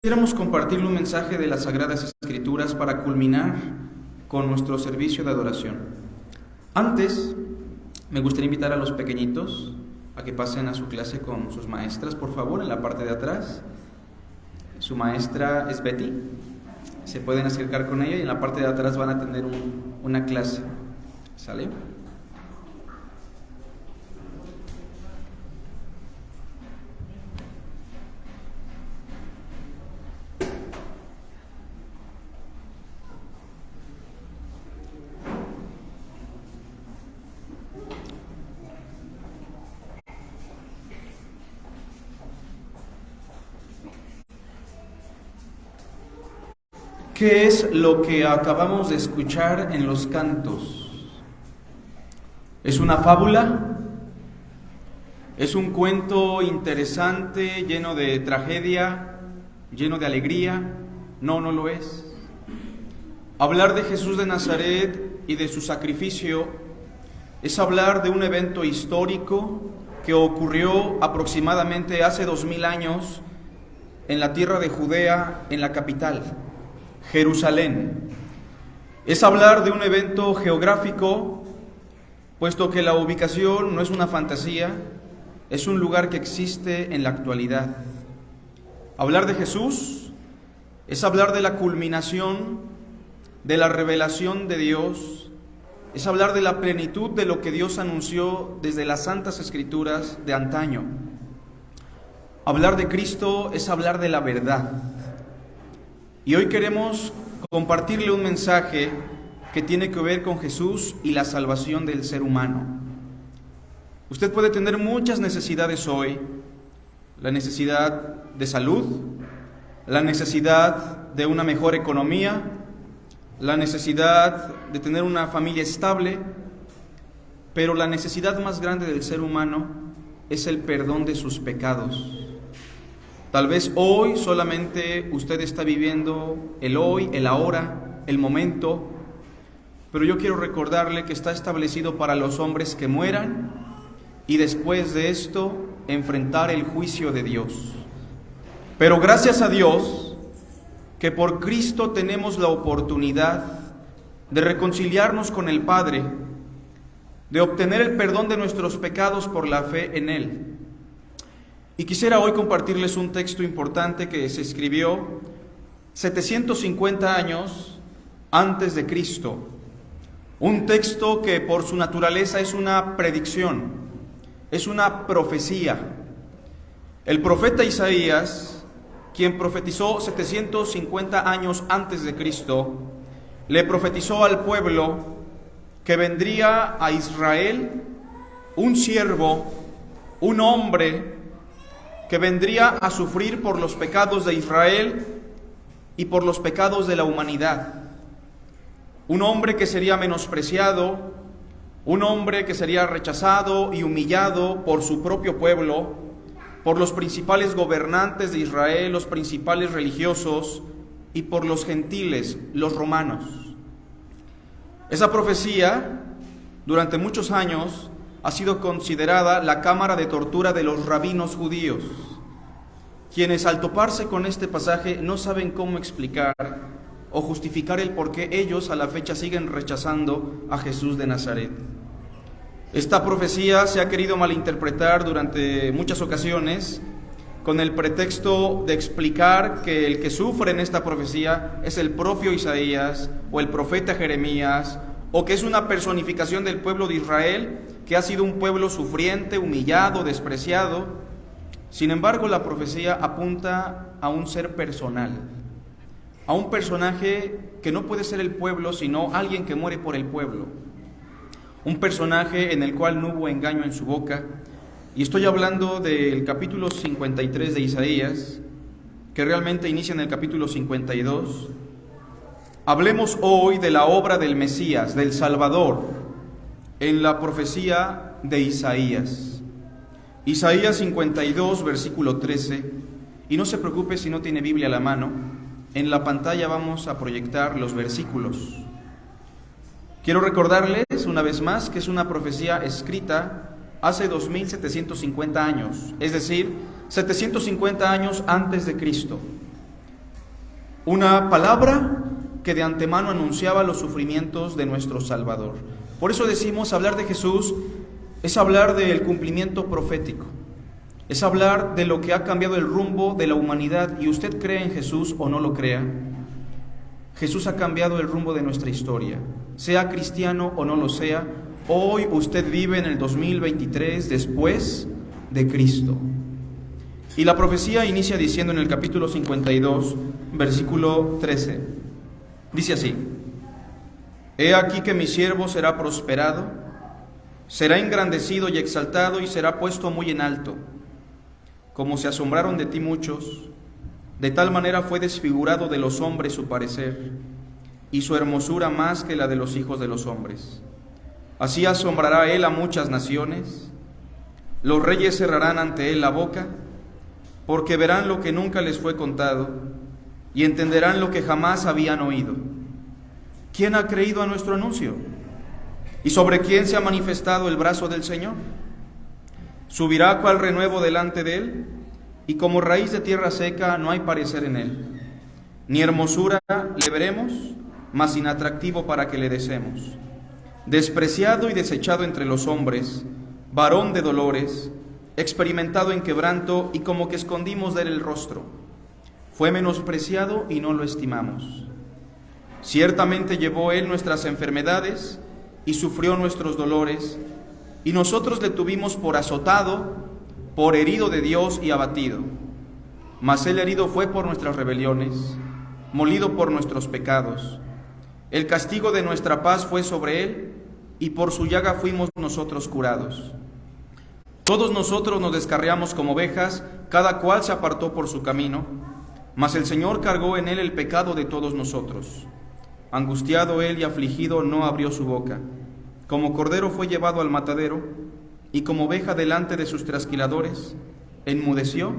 Quisiéramos compartirle un mensaje de las Sagradas Escrituras para culminar con nuestro servicio de adoración. Antes, me gustaría invitar a los pequeñitos a que pasen a su clase con sus maestras, por favor, en la parte de atrás. Su maestra es Betty, se pueden acercar con ella y en la parte de atrás van a tener una clase. ¿Sale? ¿Qué es lo que acabamos de escuchar en los cantos? ¿Es una fábula? ¿Es un cuento interesante, lleno de tragedia, lleno de alegría? No, no lo es. Hablar de Jesús de Nazaret y de su sacrificio es hablar de un evento histórico que ocurrió aproximadamente hace 2000 años en la tierra de Judea, en la capital, Jerusalén. Es hablar de un evento geográfico, puesto que la ubicación no es una fantasía, es un lugar que existe en la actualidad. Hablar de Jesús es hablar de la culminación de la revelación de Dios, es hablar de la plenitud de lo que Dios anunció desde las Santas Escrituras de antaño. Hablar de Cristo es hablar de la verdad. Y hoy queremos compartirle un mensaje que tiene que ver con Jesús y la salvación del ser humano. Usted puede tener muchas necesidades hoy: la necesidad de salud, la necesidad de una mejor economía, la necesidad de tener una familia estable, pero la necesidad más grande del ser humano es el perdón de sus pecados. Tal vez hoy solamente usted está viviendo el hoy, el ahora, el momento, pero yo quiero recordarle que está establecido para los hombres que mueran y después de esto enfrentar el juicio de Dios. Pero gracias a Dios que por Cristo tenemos la oportunidad de reconciliarnos con el Padre, de obtener el perdón de nuestros pecados por la fe en Él. Y quisiera hoy compartirles un texto importante que se escribió 750 años antes de Cristo. Un texto que por su naturaleza es una predicción, es una profecía. El profeta Isaías, quien profetizó 750 años antes de Cristo, le profetizó al pueblo que vendría a Israel un siervo, un hombre que vendría a sufrir por los pecados de Israel y por los pecados de la humanidad. Un hombre que sería menospreciado, un hombre que sería rechazado y humillado por su propio pueblo, por los principales gobernantes de Israel, los principales religiosos y por los gentiles, los romanos. Esa profecía, durante muchos años, ha sido considerada la cámara de tortura de los rabinos judíos, quienes al toparse con este pasaje no saben cómo explicar o justificar el por qué ellos a la fecha siguen rechazando a Jesús de Nazaret. Esta profecía se ha querido malinterpretar durante muchas ocasiones con el pretexto de explicar que el que sufre en esta profecía es el propio Isaías o el profeta Jeremías, o que es una personificación del pueblo de Israel, que ha sido un pueblo sufriente, humillado, despreciado. Sin embargo, la profecía apunta a un ser personal, a un personaje que no puede ser el pueblo, sino alguien que muere por el pueblo. Un personaje en el cual no hubo engaño en su boca. Y estoy hablando del capítulo 53 de Isaías, que realmente inicia en el capítulo 52. Hablemos hoy de la obra del Mesías, del Salvador, en la profecía de Isaías. Isaías 52, versículo 13. Y no se preocupe si no tiene Biblia a la mano, en la pantalla vamos a proyectar los versículos. Quiero recordarles una vez más que es una profecía escrita hace 2750 años, es decir, 750 años antes de Cristo. una palabra que de antemano anunciaba los sufrimientos de nuestro Salvador. Por eso decimos, hablar de Jesús es hablar del cumplimiento profético, es hablar de lo que ha cambiado el rumbo de la humanidad. Y usted cree en Jesús o no lo crea, Jesús ha cambiado el rumbo de nuestra historia. Sea cristiano o no lo sea, hoy usted vive en el 2023 después de Cristo. Y la profecía inicia diciendo en el capítulo 52, versículo 13, dice así: He aquí que mi siervo será prosperado, será engrandecido y exaltado y será puesto muy en alto. Como se asombraron de ti muchos, de tal manera fue desfigurado de los hombres su parecer, y su hermosura más que la de los hijos de los hombres. Así asombrará él a muchas naciones, los reyes cerrarán ante él la boca, porque verán lo que nunca les fue contado, y entenderán lo que jamás habían oído. ¿Quién ha creído a nuestro anuncio? ¿Y sobre quién se ha manifestado el brazo del Señor? Subirá cual renuevo delante de él, y como raíz de tierra seca no hay parecer en él. Ni hermosura le veremos, mas inatractivo para que le deseemos. Despreciado y desechado entre los hombres, varón de dolores, experimentado en quebranto, y como que escondimos de él el rostro. Fue menospreciado y no lo estimamos. Ciertamente llevó él nuestras enfermedades y sufrió nuestros dolores, y nosotros le tuvimos por azotado, por herido de Dios y abatido. Mas él herido fue por nuestras rebeliones, molido por nuestros pecados. El castigo de nuestra paz fue sobre él, y por su llaga fuimos nosotros curados. Todos nosotros nos descarriamos como ovejas, cada cual se apartó por su camino, mas el Señor cargó en él el pecado de todos nosotros. Angustiado él y afligido no abrió su boca. Como cordero fue llevado al matadero, y como oveja delante de sus trasquiladores, enmudeció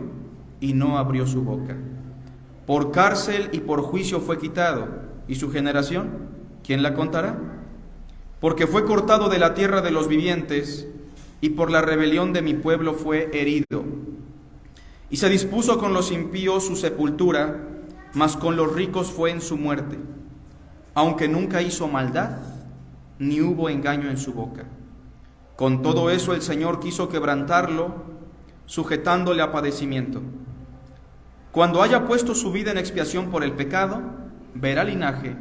y no abrió su boca. Por cárcel y por juicio fue quitado, y su generación, ¿quién la contará? Porque fue cortado de la tierra de los vivientes, y por la rebelión de mi pueblo fue herido. Y se dispuso con los impíos su sepultura, mas con los ricos fue en su muerte, aunque nunca hizo maldad, ni hubo engaño en su boca. Con todo eso el Señor quiso quebrantarlo, sujetándole a padecimiento. Cuando haya puesto su vida en expiación por el pecado, verá linaje,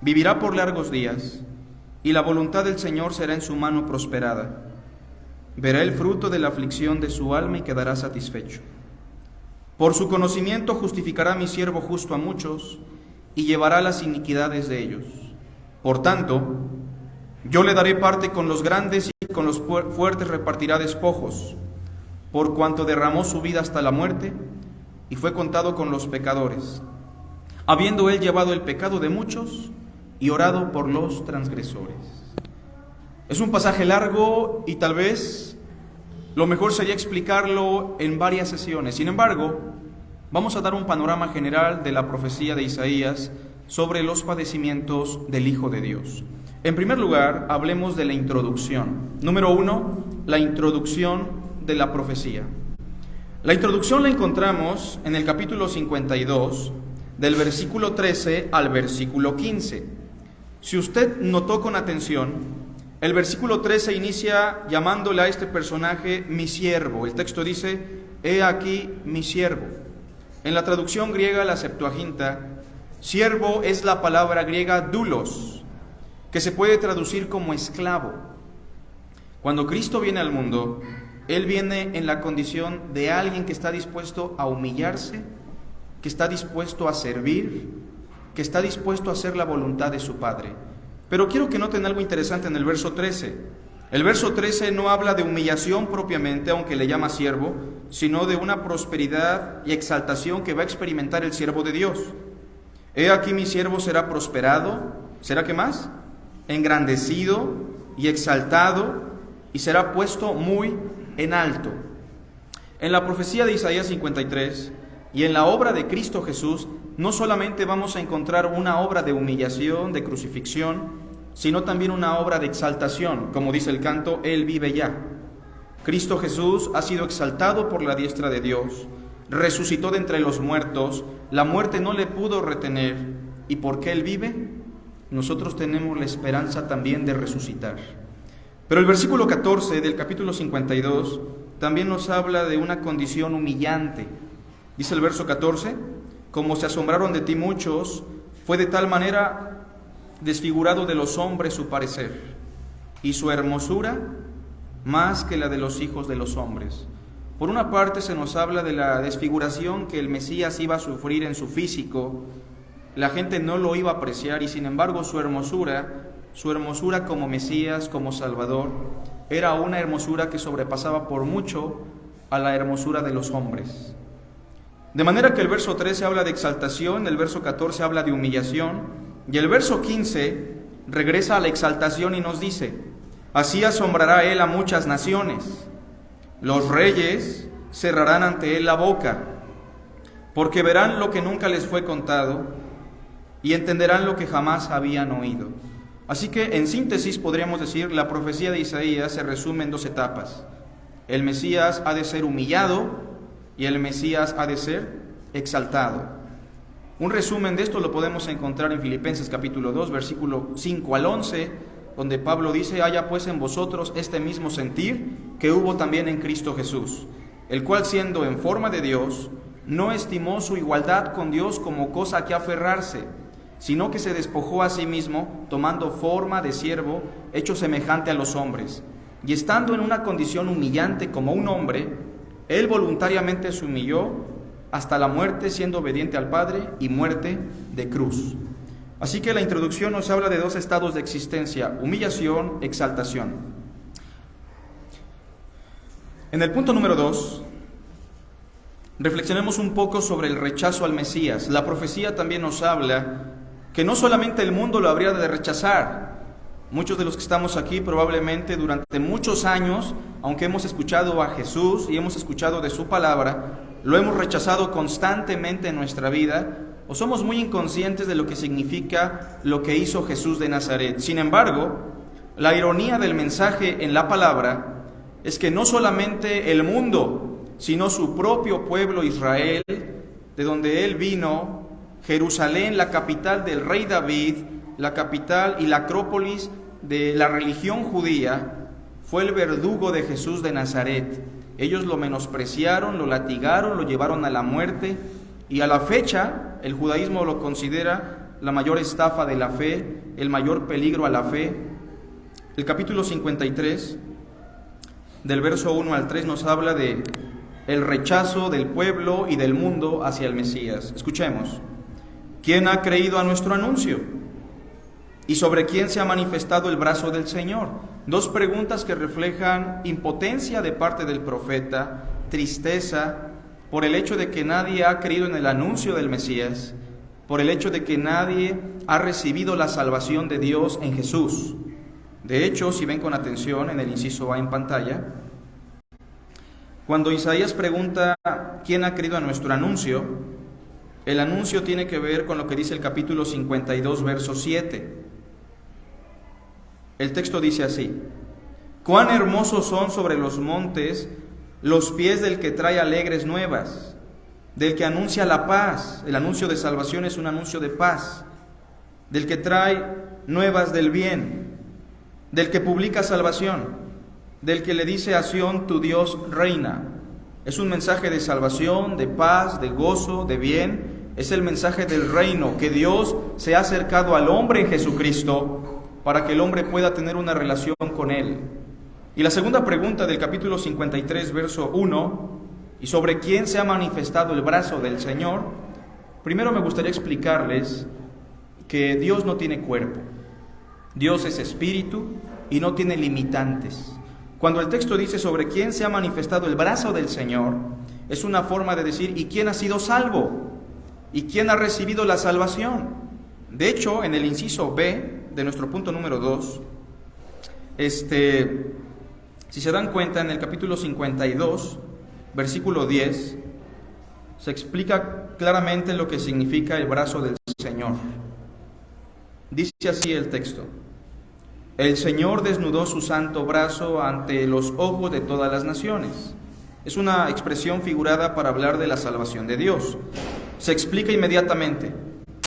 vivirá por largos días, y la voluntad del Señor será en su mano prosperada. Verá el fruto de la aflicción de su alma y quedará satisfecho. Por su conocimiento justificará mi siervo justo a muchos, y llevará las iniquidades de ellos. Por tanto, yo le daré parte con los grandes, y con los fuertes repartirá despojos, por cuanto derramó su vida hasta la muerte, y fue contado con los pecadores, habiendo él llevado el pecado de muchos, y orado por los transgresores. Es un pasaje largo, y tal vez lo mejor sería explicarlo en varias sesiones. Sin embargo, vamos a dar un panorama general de la profecía de Isaías sobre los padecimientos del Hijo de Dios. En primer lugar, hablemos de la introducción. Número 1, la introducción de la profecía. La introducción la encontramos en el capítulo 52, del versículo 13 al versículo 15. Si usted notó con atención, el versículo 13 inicia llamándole a este personaje mi siervo. El texto dice, he aquí mi siervo. En la traducción griega, la Septuaginta, siervo es la palabra griega doulos, que se puede traducir como esclavo. Cuando Cristo viene al mundo, Él viene en la condición de alguien que está dispuesto a humillarse, que está dispuesto a servir, que está dispuesto a hacer la voluntad de su Padre. Pero quiero que noten algo interesante en el verso 13. El verso 13 no habla de humillación propiamente, aunque le llama siervo, sino de una prosperidad y exaltación que va a experimentar el siervo de Dios. He aquí mi siervo será prosperado, ¿será qué más? Engrandecido y exaltado, y será puesto muy en alto. En la profecía de Isaías 53 y en la obra de Cristo Jesús, no solamente vamos a encontrar una obra de humillación, de crucifixión, sino también una obra de exaltación. Como dice el canto, Él vive ya. Cristo Jesús ha sido exaltado por la diestra de Dios, resucitó de entre los muertos, la muerte no le pudo retener, y porque Él vive, nosotros tenemos la esperanza también de resucitar. Pero el versículo 14 del capítulo 52 también nos habla de una condición humillante. Dice el verso 14, como se asombraron de ti muchos, fue de tal manera desfigurado de los hombres su parecer, y su hermosura más que la de los hijos de los hombres. Por una parte se nos habla de la desfiguración que el Mesías iba a sufrir en su físico. La gente no lo iba a apreciar y sin embargo su hermosura como Mesías, como Salvador, era una hermosura que sobrepasaba por mucho a la hermosura de los hombres. De manera que el verso 13 habla de exaltación, el verso 14 habla de humillación y el verso 15 regresa a la exaltación y nos dice: así asombrará Él a muchas naciones. Los reyes cerrarán ante Él la boca, porque verán lo que nunca les fue contado y entenderán lo que jamás habían oído. Así que, en síntesis, podríamos decir, la profecía de Isaías se resume en dos etapas. El Mesías ha de ser humillado y el Mesías ha de ser exaltado. Un resumen de esto lo podemos encontrar en Filipenses capítulo 2, versículo 5 al 11, donde Pablo dice: haya pues en vosotros este mismo sentir que hubo también en Cristo Jesús, el cual siendo en forma de Dios, no estimó su igualdad con Dios como cosa a que aferrarse, sino que se despojó a sí mismo, tomando forma de siervo, hecho semejante a los hombres. Y estando en una condición humillante como un hombre, Él voluntariamente se humilló hasta la muerte, siendo obediente al Padre, y muerte de cruz. Así que la introducción nos habla de dos estados de existencia: humillación, exaltación. En el punto número 2, reflexionemos un poco sobre el rechazo al Mesías. La profecía también nos habla que no solamente el mundo lo habría de rechazar. Muchos de los que estamos aquí probablemente durante muchos años, aunque hemos escuchado a Jesús y hemos escuchado de su palabra, lo hemos rechazado constantemente en nuestra vida, o somos muy inconscientes de lo que significa lo que hizo Jesús de Nazaret. Sin embargo, la ironía del mensaje en la palabra es que no solamente el mundo, sino su propio pueblo Israel, de donde Él vino, Jerusalén, la capital del rey David, la capital y la acrópolis de la religión judía, fue el verdugo de Jesús de Nazaret. Ellos lo menospreciaron, lo latigaron, lo llevaron a la muerte, y a la fecha el judaísmo lo considera la mayor estafa de la fe, el mayor peligro a la fe. El capítulo 53, del verso 1 al 3, nos habla de el rechazo del pueblo y del mundo hacia el Mesías. Escuchemos. ¿Quién ha creído a nuestro anuncio? ¿Y sobre quién se ha manifestado el brazo del Señor? Dos preguntas que reflejan impotencia de parte del profeta, tristeza por el hecho de que nadie ha creído en el anuncio del Mesías, por el hecho de que nadie ha recibido la salvación de Dios en Jesús. De hecho, si ven con atención en el inciso A en pantalla, cuando Isaías pregunta ¿quién ha creído a nuestro anuncio?, el anuncio tiene que ver con lo que dice el capítulo 52, verso 7. El texto dice así: cuán hermosos son sobre los montes los pies del que trae alegres nuevas, del que anuncia la paz. El anuncio de salvación es un anuncio de paz. Del que trae nuevas del bien, del que publica salvación, del que le dice a Sión: tu Dios reina. Es un mensaje de salvación, de paz, de gozo, de bien. Es el mensaje del reino, que Dios se ha acercado al hombre en Jesucristo para que el hombre pueda tener una relación con Él. Y la segunda pregunta del capítulo 53, verso 1, ¿y sobre quién se ha manifestado el brazo del Señor? Primero me gustaría explicarles que Dios no tiene cuerpo. Dios es espíritu y no tiene limitantes. Cuando el texto dice sobre quién se ha manifestado el brazo del Señor, es una forma de decir ¿y quién ha sido salvo? ¿Y quién ha recibido la salvación? De hecho, en el inciso B de nuestro punto número 2, si se dan cuenta, en el capítulo 52, versículo 10, se explica claramente lo que significa el brazo del Señor. Dice así el texto: el Señor desnudó su santo brazo ante los ojos de todas las naciones, Es una expresión figurada para hablar de la salvación de Dios. Se explica inmediatamente: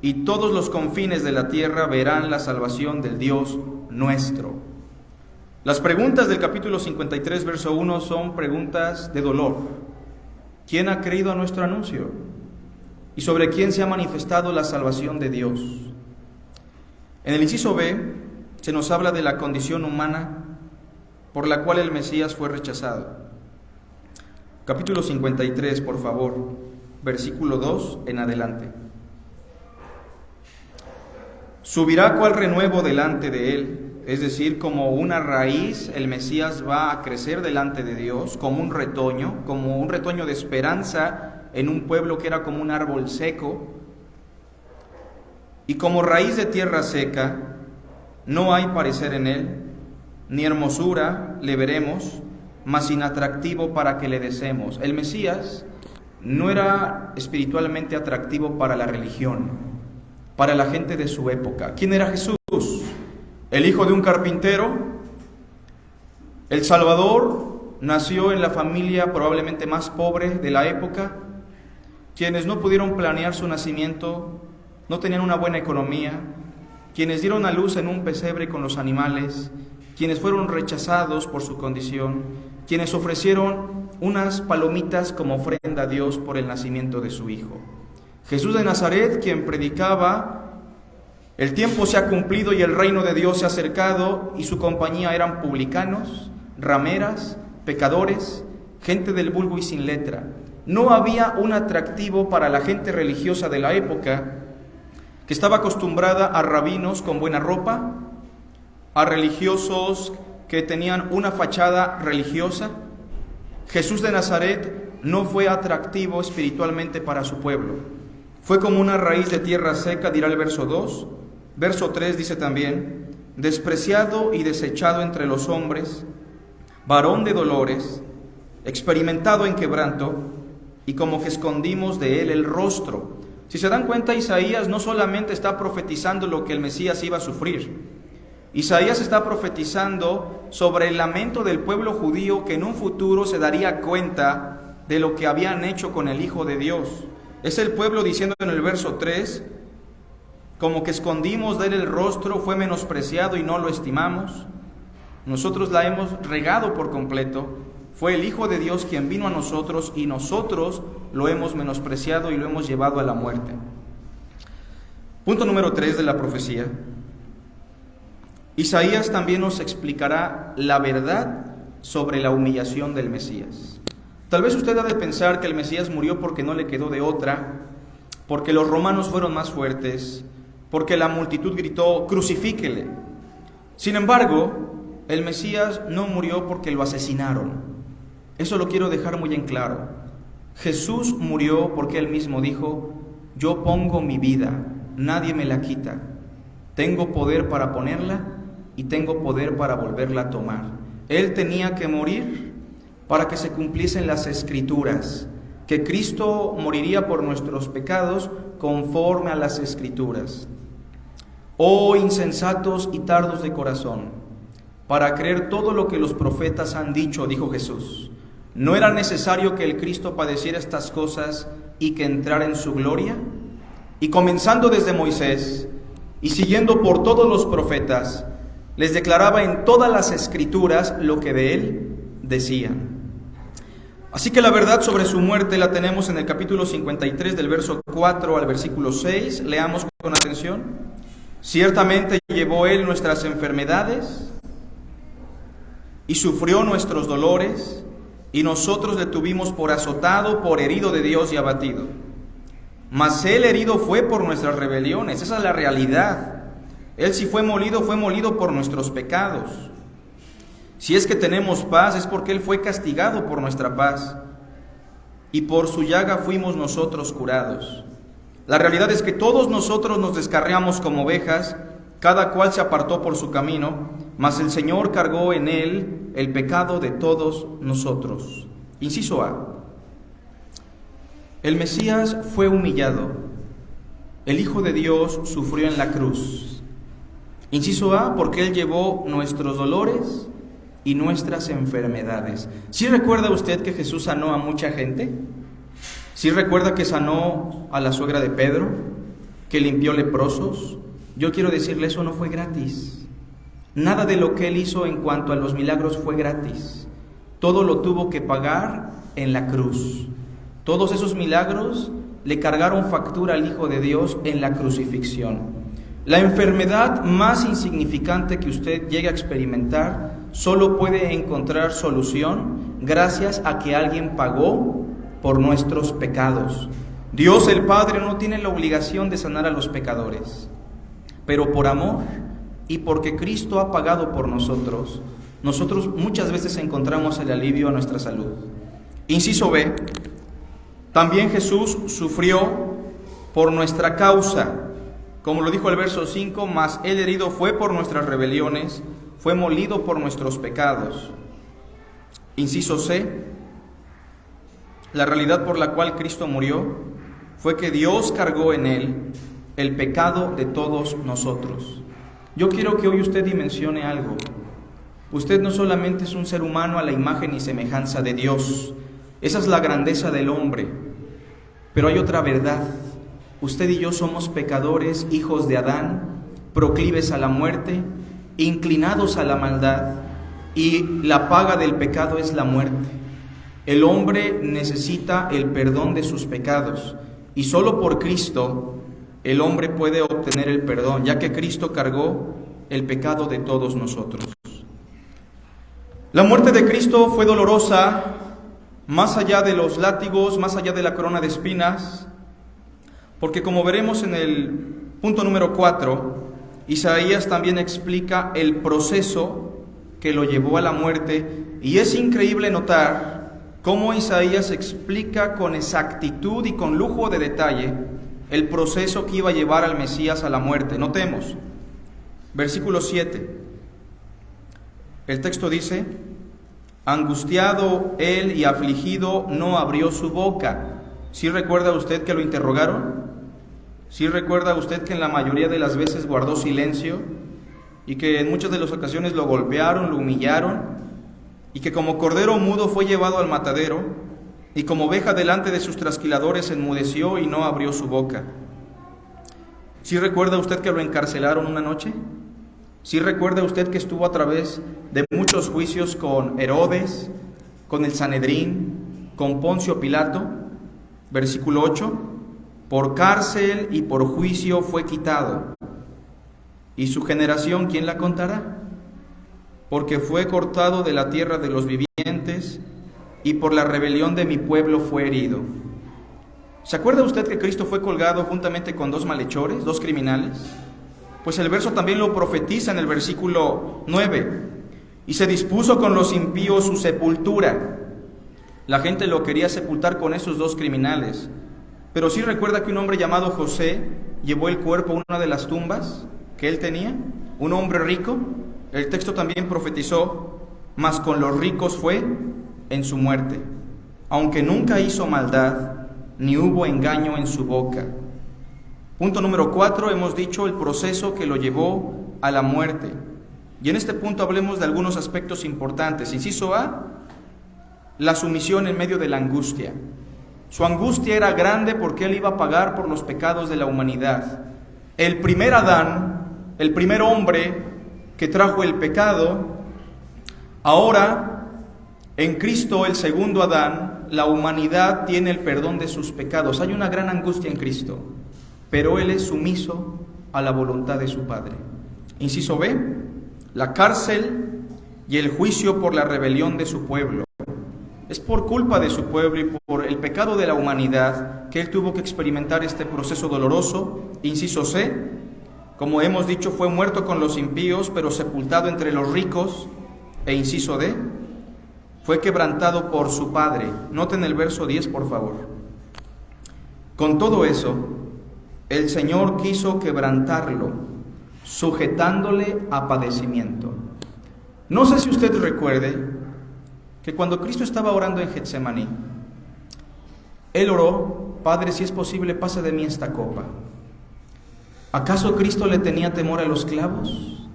y todos los confines de la tierra verán la salvación del Dios nuestro. Las preguntas del capítulo 53, verso 1 son preguntas de dolor. ¿Quién ha creído a nuestro anuncio? ¿Y sobre quién se ha manifestado la salvación de Dios? En el inciso B se nos habla de la condición humana por la cual el Mesías fue rechazado. Capítulo 53, por favor, versículo 2 en adelante. Subirá cual renuevo delante de él, es decir, como una raíz, el Mesías va a crecer delante de Dios, como un retoño de esperanza en un pueblo que era como un árbol seco. Y como raíz de tierra seca, no hay parecer en él, ni hermosura le veremos, mas inatractivo para que le deseemos. El Mesías no era espiritualmente atractivo para la religión, para la gente de su época. ¿Quién era Jesús? El hijo de un carpintero. El Salvador nació en la familia probablemente más pobre de la época. Quienes no pudieron planear su nacimiento no tenían una buena economía. Quienes dieron a luz en un pesebre con los animales, quienes fueron rechazados por su condición, quienes ofrecieron unas palomitas como ofrenda a Dios por el nacimiento de su hijo. Jesús de Nazaret, quien predicaba: el tiempo se ha cumplido y el reino de Dios se ha acercado, y su compañía eran publicanos, rameras, pecadores, gente del vulgo y sin letra. No había un atractivo para la gente religiosa de la época, que estaba acostumbrada a rabinos con buena ropa, a religiosos que tenían una fachada religiosa. Jesús de Nazaret no fue atractivo espiritualmente para su pueblo. Fue como una raíz de tierra seca, dirá el verso 2. Verso 3 dice también: despreciado y desechado entre los hombres, varón de dolores, experimentado en quebranto, y como que escondimos de él el rostro. Si se dan cuenta, Isaías no solamente está profetizando lo que el Mesías iba a sufrir. Isaías está profetizando sobre el lamento del pueblo judío, que en un futuro se daría cuenta de lo que habían hecho con el Hijo de Dios. Es el pueblo diciendo en el verso 3: como que escondimos de él el rostro, fue menospreciado y no lo estimamos. Nosotros la hemos regado por completo. Fue el Hijo de Dios quien vino a nosotros y nosotros lo hemos menospreciado y lo hemos llevado a la muerte. Punto número 3 de la profecía. Isaías también nos explicará la verdad sobre la humillación del Mesías. Tal vez usted ha de pensar que el Mesías murió porque no le quedó de otra, porque los romanos fueron más fuertes, porque la multitud gritó: crucifíquele. Sin embargo, el Mesías no murió porque lo asesinaron. Eso lo quiero dejar muy en claro. Jesús murió porque él mismo dijo: yo pongo mi vida, nadie me la quita. Tengo poder para ponerla y tengo poder para volverla a tomar. Él tenía que morir para que se cumpliesen las Escrituras, que Cristo moriría por nuestros pecados conforme a las Escrituras. Oh insensatos y tardos de corazón, para creer todo lo que los profetas han dicho, dijo Jesús. ¿No era necesario que el Cristo padeciera estas cosas y que entrara en su gloria? Y comenzando desde Moisés y siguiendo por todos los profetas, les declaraba en todas las Escrituras lo que de él decían. Así que la verdad sobre su muerte la tenemos en el capítulo 53, del verso 4 al versículo 6. Leamos con atención. Ciertamente llevó él nuestras enfermedades y sufrió nuestros dolores, y nosotros le tuvimos por azotado, por herido de Dios y abatido. Mas él herido fue por nuestras rebeliones. Esa es la realidad. Él si fue molido por nuestros pecados. Si es que tenemos paz, es porque él fue castigado por nuestra paz, y por su llaga fuimos nosotros curados. La realidad es que todos nosotros nos descarriamos como ovejas, cada cual se apartó por su camino, mas el Señor cargó en él el pecado de todos nosotros. Inciso A. El Mesías fue humillado. El Hijo de Dios sufrió en la cruz. Inciso A, porque él llevó nuestros dolores y nuestras enfermedades. ¿Sí recuerda usted que Jesús sanó a mucha gente? ¿Sí recuerda que sanó a la suegra de Pedro? ¿Que limpió leprosos? Yo quiero decirle, eso no fue gratis. Nada de lo que Él hizo en cuanto a los milagros fue gratis. Todo lo tuvo que pagar en la cruz. Todos esos milagros le cargaron factura al Hijo de Dios en la crucifixión. La enfermedad más insignificante que usted llegue a experimentar solo puede encontrar solución gracias a que alguien pagó por nuestros pecados. Dios el Padre no tiene la obligación de sanar a los pecadores, pero por amor y porque Cristo ha pagado por nosotros, nosotros muchas veces encontramos el alivio a nuestra salud. Inciso B, también Jesús sufrió por nuestra causa. Como lo dijo el verso 5, mas Él herido fue por nuestras rebeliones, fue molido por nuestros pecados. Inciso C, la realidad por la cual Cristo murió fue que Dios cargó en Él el pecado de todos nosotros. Yo quiero que hoy usted dimensione algo. Usted no solamente es un ser humano a la imagen y semejanza de Dios, esa es la grandeza del hombre, pero hay otra verdad. Usted y yo somos pecadores, hijos de Adán, proclives a la muerte, inclinados a la maldad, y la paga del pecado es la muerte. El hombre necesita el perdón de sus pecados, y solo por Cristo el hombre puede obtener el perdón, ya que Cristo cargó el pecado de todos nosotros. La muerte de Cristo fue dolorosa, más allá de los látigos, más allá de la corona de espinas, porque como veremos en el punto número 4, Isaías también explica el proceso que lo llevó a la muerte, y es increíble notar cómo Isaías explica con exactitud y con lujo de detalle el proceso que iba a llevar al Mesías a la muerte. Notemos, versículo 7, el texto dice: angustiado él y afligido, no abrió su boca. ¿Sí recuerda usted que lo interrogaron? ¿Sí recuerda usted que en la mayoría de las veces guardó silencio? Y que en muchas de las ocasiones lo golpearon, lo humillaron, y que como cordero mudo fue llevado al matadero, y como oveja delante de sus trasquiladores enmudeció y no abrió su boca. ¿Sí recuerda usted que lo encarcelaron una noche? ¿Sí recuerda usted que estuvo a través de muchos juicios con Herodes, con el Sanedrín, con Poncio Pilato? Versículo 8, por cárcel y por juicio fue quitado. ¿Y su generación quién la contará? Porque fue cortado de la tierra de los vivientes, y por la rebelión de mi pueblo fue herido. ¿Se acuerda usted que Cristo fue colgado juntamente con dos malhechores, dos criminales? Pues el verso también lo profetiza en el versículo 9. Y se dispuso con los impíos su sepultura. La gente lo quería sepultar con esos dos criminales. Pero sí recuerda que un hombre llamado José llevó el cuerpo a una de las tumbas que él tenía, un hombre rico. El texto también profetizó: mas con los ricos fue en su muerte, aunque nunca hizo maldad, ni hubo engaño en su boca. Punto número 4, hemos dicho el proceso que lo llevó a la muerte. Y en este punto hablemos de algunos aspectos importantes. Inciso A, la sumisión en medio de la angustia. Su angustia era grande porque él iba a pagar por los pecados de la humanidad. El primer Adán, el primer hombre que trajo el pecado, ahora en Cristo, el segundo Adán, la humanidad tiene el perdón de sus pecados. Hay una gran angustia en Cristo, pero Él es sumiso a la voluntad de su Padre. Inciso B, la cárcel y el juicio por la rebelión de su pueblo. Es por culpa de su pueblo y por el pecado de la humanidad que Él tuvo que experimentar este proceso doloroso. Inciso C, como hemos dicho, fue muerto con los impíos, pero sepultado entre los ricos. E inciso D, fue quebrantado por su Padre. Noten el verso 10, por favor. Con todo eso, el Señor quiso quebrantarlo, sujetándole a padecimiento. No sé si usted recuerde que cuando Cristo estaba orando en Getsemaní, Él oró: Padre, si es posible, pasa de mí esta copa. ¿Acaso Cristo le tenía temor a los clavos?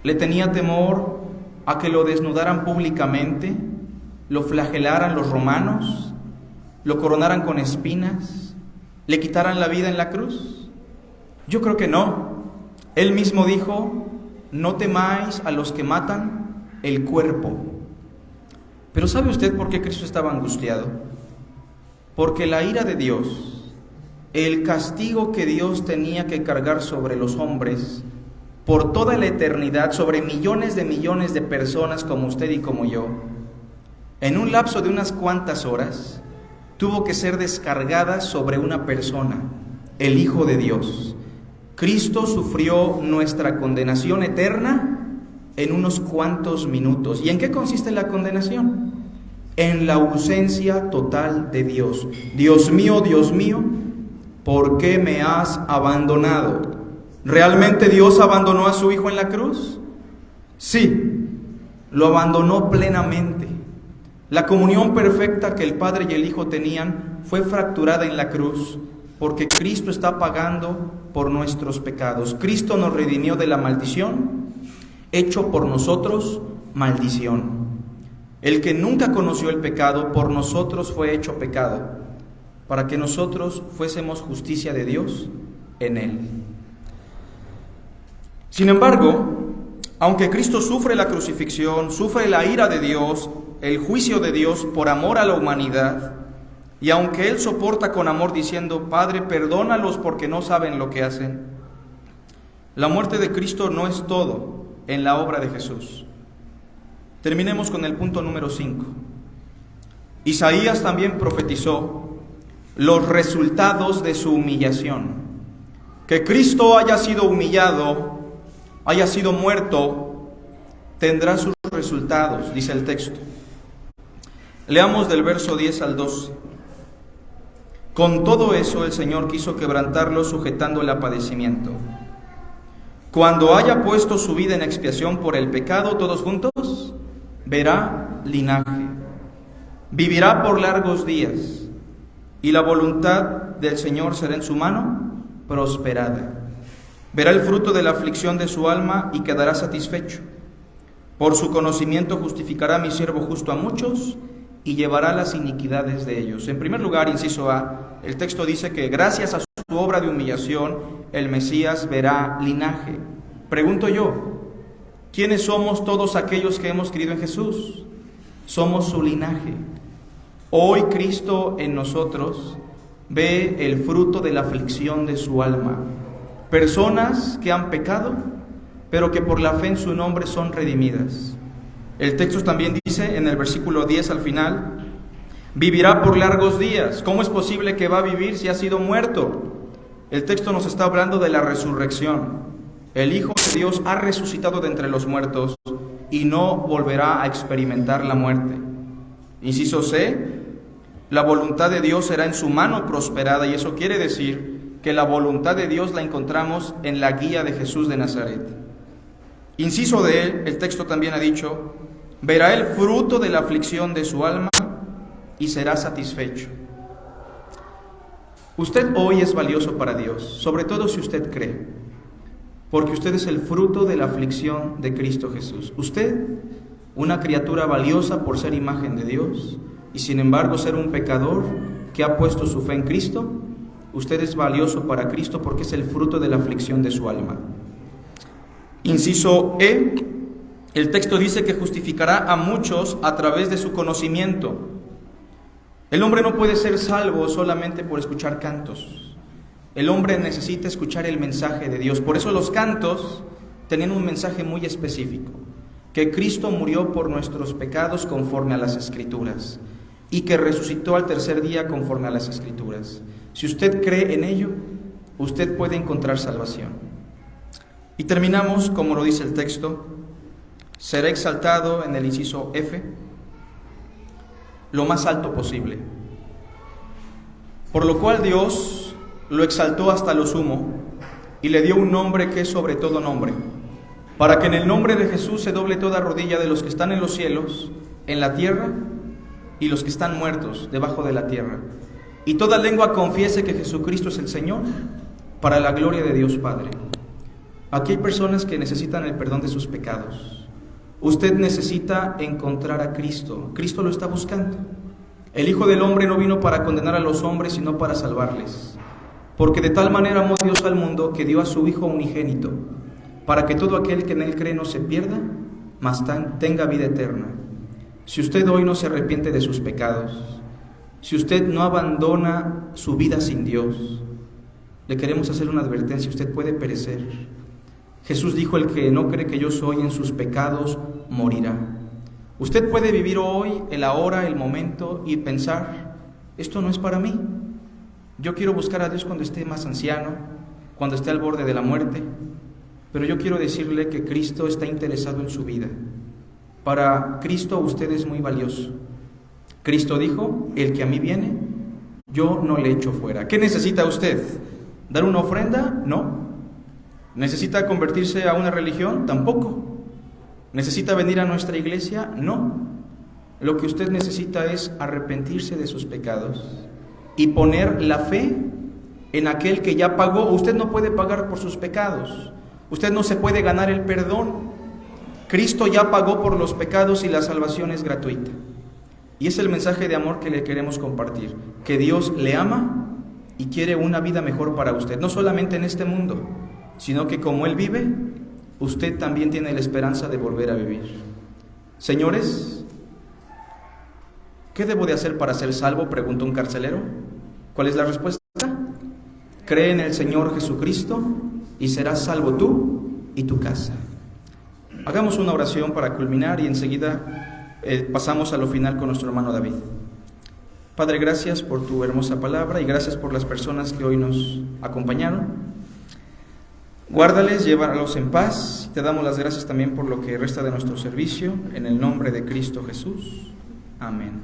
¿Le tenía temor a que lo desnudaran públicamente, lo flagelaran los romanos, lo coronaran con espinas, le quitaran la vida en la cruz? Yo creo que no. Él mismo dijo: no temáis a los que matan el cuerpo. Pero ¿sabe usted por qué Cristo estaba angustiado? Porque la ira de Dios, el castigo que Dios tenía que cargar sobre los hombres por toda la eternidad, sobre millones de personas como usted y como yo, en un lapso de unas cuantas horas, tuvo que ser descargada sobre una persona, el Hijo de Dios. Cristo sufrió nuestra condenación eterna en unos cuantos minutos. ¿Y en qué consiste la condenación? En la ausencia total de Dios. Dios mío, ¿por qué me has abandonado? ¿Realmente Dios abandonó a su Hijo en la cruz? Sí, lo abandonó plenamente. La comunión perfecta que el Padre y el Hijo tenían fue fracturada en la cruz, porque Cristo está pagando por nuestros pecados. Cristo nos redimió de la maldición, hecho por nosotros maldición. El que nunca conoció el pecado, por nosotros fue hecho pecado, para que nosotros fuésemos justicia de Dios en él. Sin embargo, aunque Cristo sufre la crucifixión, sufre la ira de Dios, el juicio de Dios por amor a la humanidad, y aunque Él soporta con amor diciendo: Padre, perdónalos porque no saben lo que hacen, la muerte de Cristo no es todo en la obra de Jesús. Terminemos con el punto número 5. Isaías también profetizó los resultados de su humillación. Que Cristo haya sido humillado, haya sido muerto, tendrá sus resultados, dice el texto. Leamos del verso 10 al 12. Con todo eso el Señor quiso quebrantarlo, sujetándole a padecimiento. Cuando haya puesto su vida en expiación por el pecado, todos juntos, verá linaje. Vivirá por largos días, y la voluntad del Señor será en su mano prosperada. Verá el fruto de la aflicción de su alma y quedará satisfecho. Por su conocimiento justificará a mi siervo justo a muchos y llevará las iniquidades de ellos. En primer lugar, inciso A, el texto dice que gracias a su obra de humillación, el Mesías verá linaje. Pregunto yo, ¿quiénes somos todos aquellos que hemos creído en Jesús? Somos su linaje. Hoy Cristo en nosotros ve el fruto de la aflicción de su alma. Personas que han pecado, pero que por la fe en su nombre son redimidas. El texto también dice en el versículo 10 al final: vivirá por largos días. ¿Cómo es posible que va a vivir si ha sido muerto? El texto nos está hablando de la resurrección. El Hijo de Dios ha resucitado de entre los muertos y no volverá a experimentar la muerte. Inciso C, la voluntad de Dios será en su mano prosperada, y eso quiere decir que la voluntad de Dios la encontramos en la guía de Jesús de Nazaret. Inciso D, el texto también ha dicho: verá el fruto de la aflicción de su alma y será satisfecho. Usted hoy es valioso para Dios, sobre todo si usted cree, porque usted es el fruto de la aflicción de Cristo Jesús. Usted, una criatura valiosa por ser imagen de Dios, y sin embargo ser un pecador que ha puesto su fe en Cristo, usted es valioso para Cristo porque es el fruto de la aflicción de su alma. Inciso E, el texto dice que justificará a muchos a través de su conocimiento. El hombre no puede ser salvo solamente por escuchar cantos. El hombre necesita escuchar el mensaje de Dios. Por eso los cantos tenían un mensaje muy específico: que Cristo murió por nuestros pecados conforme a las Escrituras y que resucitó al tercer día conforme a las Escrituras. Si usted cree en ello, usted puede encontrar salvación. Y terminamos, como lo dice el texto: será exaltado, en el inciso F, lo más alto posible. Por lo cual Dios lo exaltó hasta lo sumo y le dio un nombre que es sobre todo nombre, para que en el nombre de Jesús se doble toda rodilla de los que están en los cielos, en la tierra, y los que están muertos debajo de la tierra, y toda lengua confiese que Jesucristo es el Señor, para la gloria de Dios Padre. Aquí hay personas que necesitan el perdón de sus pecados. Usted necesita encontrar a Cristo. Cristo lo está buscando. El Hijo del Hombre no vino para condenar a los hombres, sino para salvarles. Porque de tal manera amó Dios al mundo que dio a su Hijo unigénito, para que todo aquel que en Él cree no se pierda, mas tenga vida eterna. Si usted hoy no se arrepiente de sus pecados, si usted no abandona su vida sin Dios, le queremos hacer una advertencia: usted puede perecer. Jesús dijo: el que no cree que yo soy, en sus pecados morirá. Usted puede vivir hoy, el ahora, el momento, y pensar: esto no es para mí. Yo quiero buscar a Dios cuando esté más anciano, cuando esté al borde de la muerte. Pero yo quiero decirle que Cristo está interesado en su vida. Para Cristo usted es muy valioso. Cristo dijo: el que a mí viene, yo no le echo fuera. ¿Qué necesita usted? ¿Dar una ofrenda? No. ¿Necesita convertirse a una religión? Tampoco. ¿Necesita venir a nuestra iglesia? No. Lo que usted necesita es arrepentirse de sus pecados y poner la fe en aquel que ya pagó. Usted no puede pagar por sus pecados. Usted no se puede ganar el perdón. Cristo ya pagó por los pecados y la salvación es gratuita. Y es el mensaje de amor que le queremos compartir: que Dios le ama y quiere una vida mejor para usted, no solamente en este mundo, sino que como Él vive, usted también tiene la esperanza de volver a vivir. Señores, ¿qué debo de hacer para ser salvo?, preguntó un carcelero. ¿Cuál es la respuesta? Cree en el Señor Jesucristo y serás salvo tú y tu casa. Hagamos una oración para culminar y enseguida pasamos a lo final con nuestro hermano David. Padre, gracias por tu hermosa palabra y gracias por las personas que hoy nos acompañaron. Guárdales, llévalos en paz. Te damos las gracias también por lo que resta de nuestro servicio. En el nombre de Cristo Jesús. Amén.